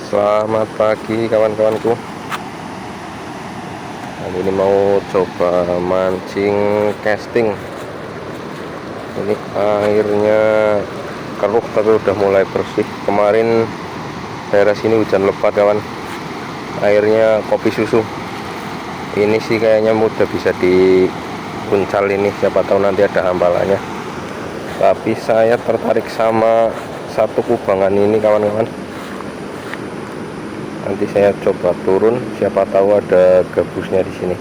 Selamat pagi kawan-kawanku. Kali ini mau coba mancing casting. Ini airnya keruh tapi udah mulai bersih. Kemarin daerah sini hujan lebat kawan. Airnya kopi susu. Ini sih kayaknya mudah bisa dipuncal ini. Siapa tahu nanti ada hampalanya. Tapi saya tertarik sama satu kubangan ini kawan-kawan. Nanti saya coba turun, siapa tahu ada gabusnya di sini.